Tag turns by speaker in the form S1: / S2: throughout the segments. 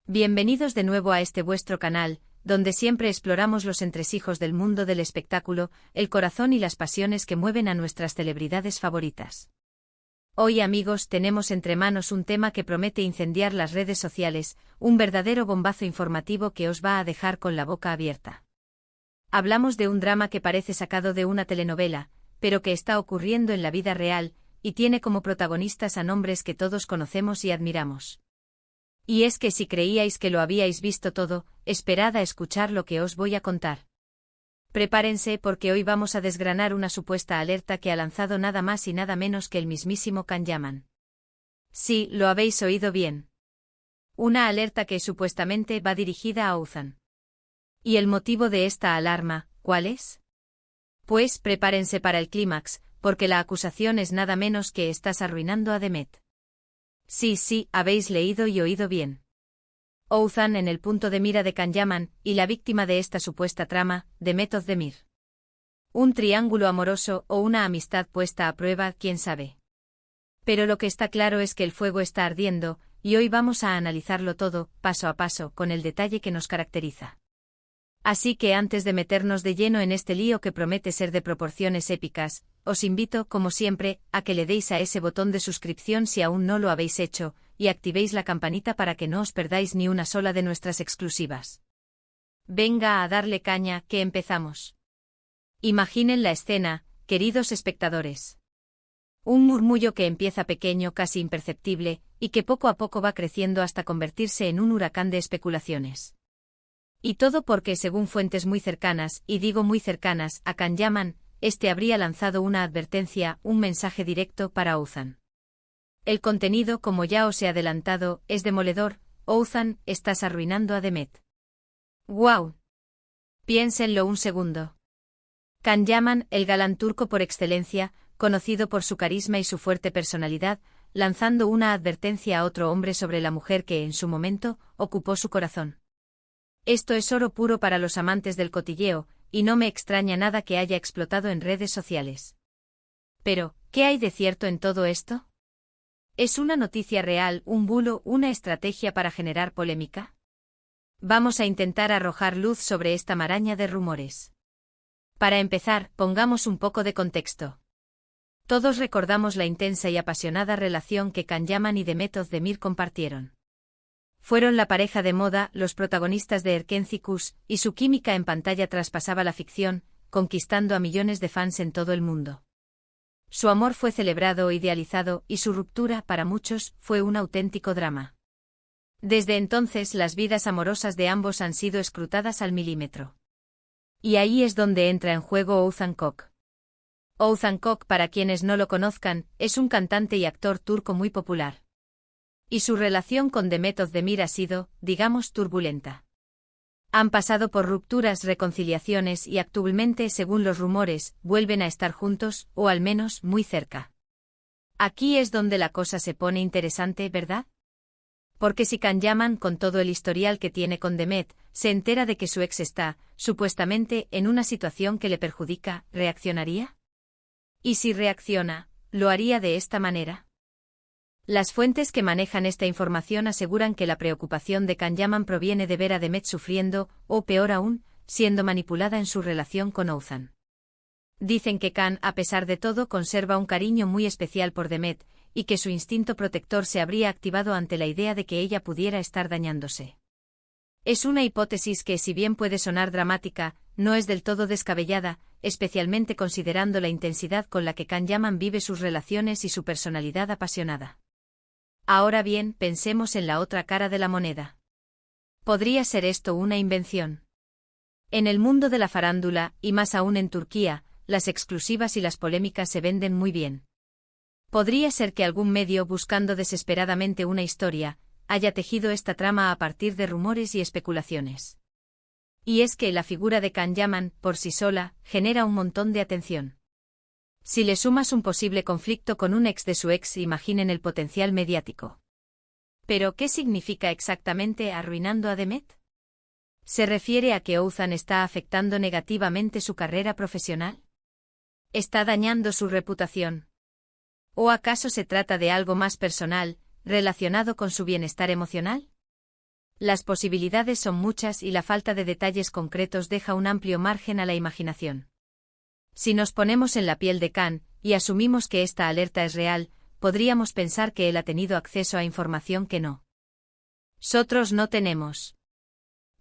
S1: Bienvenidos de nuevo a este vuestro canal, donde siempre exploramos los entresijos del mundo del espectáculo, el corazón y las pasiones que mueven a nuestras celebridades favoritas. Hoy, amigos, tenemos entre manos un tema que promete incendiar las redes sociales, un verdadero bombazo informativo que os va a dejar con la boca abierta. Hablamos de un drama que parece sacado de una telenovela, pero que está ocurriendo en la vida real, y tiene como protagonistas a nombres que todos conocemos y admiramos. Y es que si creíais que lo habíais visto todo, esperad a escuchar lo que os voy a contar. Prepárense porque hoy vamos a desgranar una supuesta alerta que ha lanzado nada más y nada menos que el mismísimo Can Yaman. Sí, lo habéis oído bien. Una alerta que supuestamente va dirigida a Ouzhan. ¿Y el motivo de esta alarma, cuál es? Pues prepárense para el clímax, porque la acusación es nada menos que estás arruinando a Demet. Sí, habéis leído y oído bien. Ouzhan en el punto de mira de Can Yaman, y la víctima de esta supuesta trama, Demet Özdemir. Un triángulo amoroso o una amistad puesta a prueba, quién sabe. Pero lo que está claro es que el fuego está ardiendo, y hoy vamos a analizarlo todo, paso a paso, con el detalle que nos caracteriza. Así que antes de meternos de lleno en este lío que promete ser de proporciones épicas, os invito, como siempre, a que le deis a ese botón de suscripción si aún no lo habéis hecho, y activéis la campanita para que no os perdáis ni una sola de nuestras exclusivas. Venga a darle caña, que empezamos. Imaginen la escena, queridos espectadores. Un murmullo que empieza pequeño, casi imperceptible, y que poco a poco va creciendo hasta convertirse en un huracán de especulaciones. Y todo porque, según fuentes muy cercanas, y digo muy cercanas, a Can Yaman, este habría lanzado una advertencia, un mensaje directo para Ouzhan. El contenido, como ya os he adelantado, es demoledor: Ouzhan, estás arruinando a Demet. ¡Guau! Piénsenlo un segundo. Can Yaman, el galán turco por excelencia, conocido por su carisma y su fuerte personalidad, lanzando una advertencia a otro hombre sobre la mujer que, en su momento, ocupó su corazón. Esto es oro puro para los amantes del cotilleo, y no me extraña nada que haya explotado en redes sociales. Pero, ¿qué hay de cierto en todo esto? ¿Es una noticia real, un bulo, una estrategia para generar polémica? Vamos a intentar arrojar luz sobre esta maraña de rumores. Para empezar, pongamos un poco de contexto. Todos recordamos la intensa y apasionada relación que Can Yaman y Demet Özdemir compartieron. Fueron la pareja de moda, los protagonistas de Erkenci Kuş, y su química en pantalla traspasaba la ficción, conquistando a millones de fans en todo el mundo. Su amor fue celebrado o idealizado, y su ruptura, para muchos, fue un auténtico drama. Desde entonces las vidas amorosas de ambos han sido escrutadas al milímetro. Y ahí es donde entra en juego Oğuzhan Koç. Oğuzhan Koç, para quienes no lo conozcan, es un cantante y actor turco muy popular. Y su relación con Demet Özdemir ha sido, digamos, turbulenta. Han pasado por rupturas, reconciliaciones y actualmente, según los rumores, vuelven a estar juntos, o al menos, muy cerca. Aquí es donde la cosa se pone interesante, ¿verdad? Porque si Can Yaman, con todo el historial que tiene con Demet, se entera de que su ex está, supuestamente, en una situación que le perjudica, ¿reaccionaría? Y si reacciona, ¿lo haría de esta manera? Las fuentes que manejan esta información aseguran que la preocupación de Can Yaman proviene de ver a Demet sufriendo, o peor aún, siendo manipulada en su relación con Ouzhan. Dicen que Can, a pesar de todo, conserva un cariño muy especial por Demet, y que su instinto protector se habría activado ante la idea de que ella pudiera estar dañándose. Es una hipótesis que, si bien puede sonar dramática, no es del todo descabellada, especialmente considerando la intensidad con la que Can Yaman vive sus relaciones y su personalidad apasionada. Ahora bien, pensemos en la otra cara de la moneda. ¿Podría ser esto una invención? En el mundo de la farándula, y más aún en Turquía, las exclusivas y las polémicas se venden muy bien. Podría ser que algún medio, buscando desesperadamente una historia, haya tejido esta trama a partir de rumores y especulaciones. Y es que la figura de Can Yaman, por sí sola, genera un montón de atención. Si le sumas un posible conflicto con un ex de su ex, imaginen el potencial mediático. ¿Pero qué significa exactamente arruinando a Demet? ¿Se refiere a que Ouzhan está afectando negativamente su carrera profesional? ¿Está dañando su reputación? ¿O acaso se trata de algo más personal, relacionado con su bienestar emocional? Las posibilidades son muchas y la falta de detalles concretos deja un amplio margen a la imaginación. Si nos ponemos en la piel de Khan, y asumimos que esta alerta es real, podríamos pensar que él ha tenido acceso a información que nosotros no tenemos.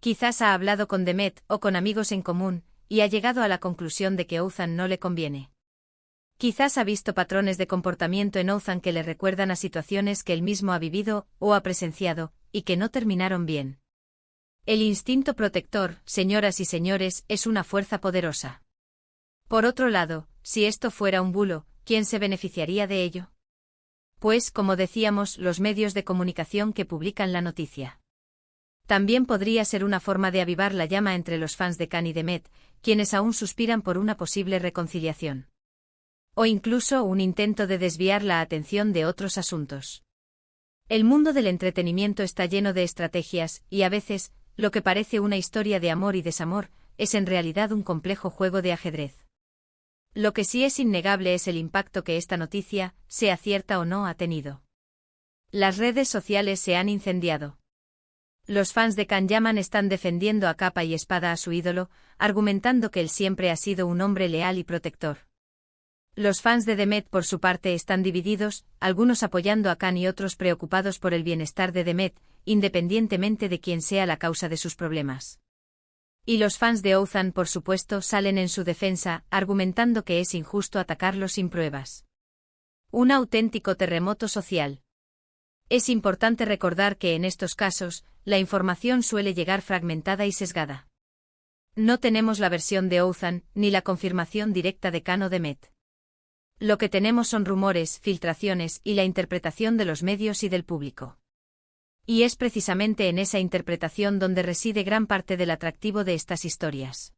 S1: Quizás ha hablado con Demet o con amigos en común, y ha llegado a la conclusión de que Othan no le conviene. Quizás ha visto patrones de comportamiento en Othan que le recuerdan a situaciones que él mismo ha vivido o ha presenciado, y que no terminaron bien. El instinto protector, señoras y señores, es una fuerza poderosa. Por otro lado, si esto fuera un bulo, ¿quién se beneficiaría de ello? Pues, como decíamos, los medios de comunicación que publican la noticia. También podría ser una forma de avivar la llama entre los fans de Khan y Demet, quienes aún suspiran por una posible reconciliación. O incluso un intento de desviar la atención de otros asuntos. El mundo del entretenimiento está lleno de estrategias, y a veces, lo que parece una historia de amor y desamor, es en realidad un complejo juego de ajedrez. Lo que sí es innegable es el impacto que esta noticia, sea cierta o no, ha tenido. Las redes sociales se han incendiado. Los fans de Khan Yaman están defendiendo a capa y espada a su ídolo, argumentando que él siempre ha sido un hombre leal y protector. Los fans de Demet por su parte están divididos, algunos apoyando a Khan y otros preocupados por el bienestar de Demet, independientemente de quién sea la causa de sus problemas. Y los fans de Othan por supuesto salen en su defensa, argumentando que es injusto atacarlo sin pruebas. Un auténtico terremoto social. Es importante recordar que en estos casos, la información suele llegar fragmentada y sesgada. No tenemos la versión de Othan, ni la confirmación directa de Khan o Demet. Lo que tenemos son rumores, filtraciones y la interpretación de los medios y del público. Y es precisamente en esa interpretación donde reside gran parte del atractivo de estas historias.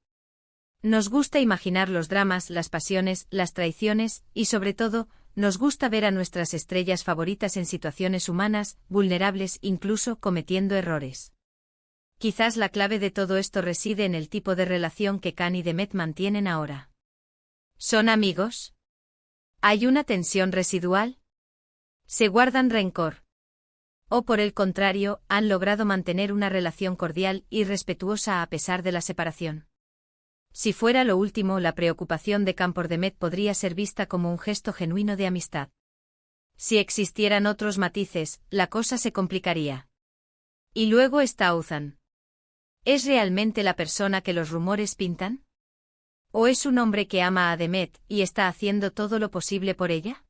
S1: Nos gusta imaginar los dramas, las pasiones, las traiciones, y sobre todo, nos gusta ver a nuestras estrellas favoritas en situaciones humanas, vulnerables, incluso cometiendo errores. Quizás la clave de todo esto reside en el tipo de relación que Khan y Demet mantienen ahora. ¿Son amigos? ¿Hay una tensión residual? ¿Se guardan rencor? ¿O por el contrario, han logrado mantener una relación cordial y respetuosa a pesar de la separación? Si fuera lo último, la preocupación de Khan por Demet podría ser vista como un gesto genuino de amistad. Si existieran otros matices, la cosa se complicaría. Y luego está Othan. ¿Es realmente la persona que los rumores pintan? ¿O es un hombre que ama a Demet y está haciendo todo lo posible por ella?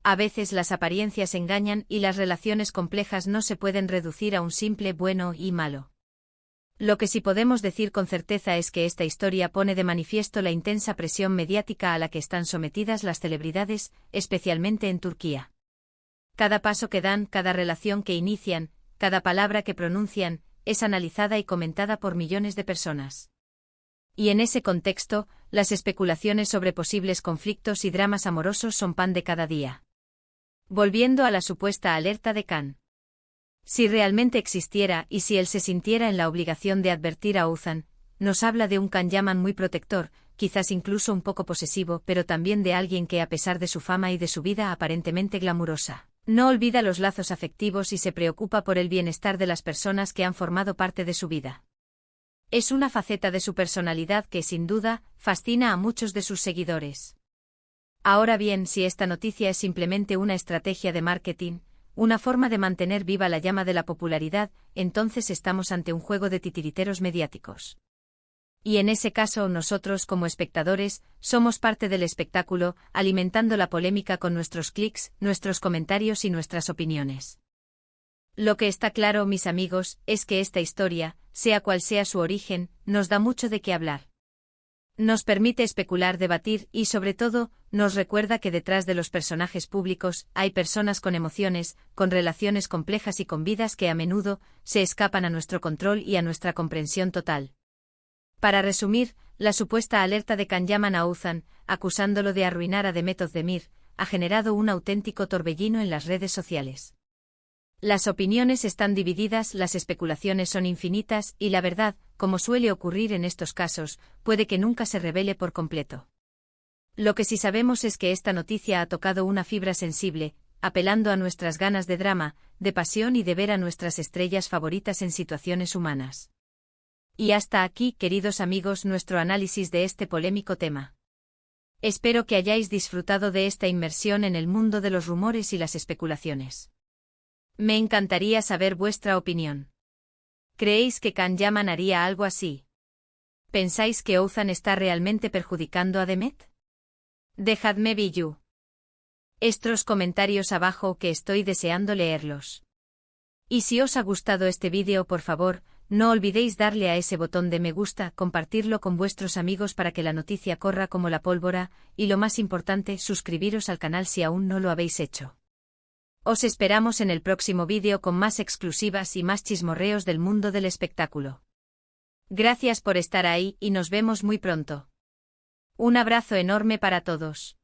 S1: A veces las apariencias engañan y las relaciones complejas no se pueden reducir a un simple bueno y malo. Lo que sí podemos decir con certeza es que esta historia pone de manifiesto la intensa presión mediática a la que están sometidas las celebridades, especialmente en Turquía. Cada paso que dan, cada relación que inician, cada palabra que pronuncian, es analizada y comentada por millones de personas. Y en ese contexto, las especulaciones sobre posibles conflictos y dramas amorosos son pan de cada día. Volviendo a la supuesta alerta de Khan. Si realmente existiera y si él se sintiera en la obligación de advertir a Othan, nos habla de un Khan Yaman muy protector, quizás incluso un poco posesivo, pero también de alguien que a pesar de su fama y de su vida aparentemente glamurosa, no olvida los lazos afectivos y se preocupa por el bienestar de las personas que han formado parte de su vida. Es una faceta de su personalidad que, sin duda, fascina a muchos de sus seguidores. Ahora bien, si esta noticia es simplemente una estrategia de marketing, una forma de mantener viva la llama de la popularidad, entonces estamos ante un juego de titiriteros mediáticos. Y en ese caso nosotros como espectadores, somos parte del espectáculo, alimentando la polémica con nuestros clics, nuestros comentarios y nuestras opiniones. Lo que está claro, mis amigos, es que esta historia, sea cual sea su origen, nos da mucho de qué hablar. Nos permite especular, debatir y, sobre todo, nos recuerda que detrás de los personajes públicos hay personas con emociones, con relaciones complejas y con vidas que a menudo se escapan a nuestro control y a nuestra comprensión total. Para resumir, la supuesta alerta de Khan Yaman a Othan, acusándolo de arruinar a Demet Özdemir, ha generado un auténtico torbellino en las redes sociales. Las opiniones están divididas, las especulaciones son infinitas y la verdad, como suele ocurrir en estos casos, puede que nunca se revele por completo. Lo que sí sabemos es que esta noticia ha tocado una fibra sensible, apelando a nuestras ganas de drama, de pasión y de ver a nuestras estrellas favoritas en situaciones humanas. Y hasta aquí, queridos amigos, nuestro análisis de este polémico tema. Espero que hayáis disfrutado de esta inmersión en el mundo de los rumores y las especulaciones. Me encantaría saber vuestra opinión. ¿Creéis que Can Yaman haría algo así? ¿Pensáis que Ouzan está realmente perjudicando a Demet? Dejadme billu estos comentarios abajo que estoy deseando leerlos. Y si os ha gustado este vídeo, por favor, no olvidéis darle a ese botón de me gusta, compartirlo con vuestros amigos para que la noticia corra como la pólvora, y lo más importante, suscribiros al canal si aún no lo habéis hecho. Os esperamos en el próximo vídeo con más exclusivas y más chismorreos del mundo del espectáculo. Gracias por estar ahí y nos vemos muy pronto. Un abrazo enorme para todos.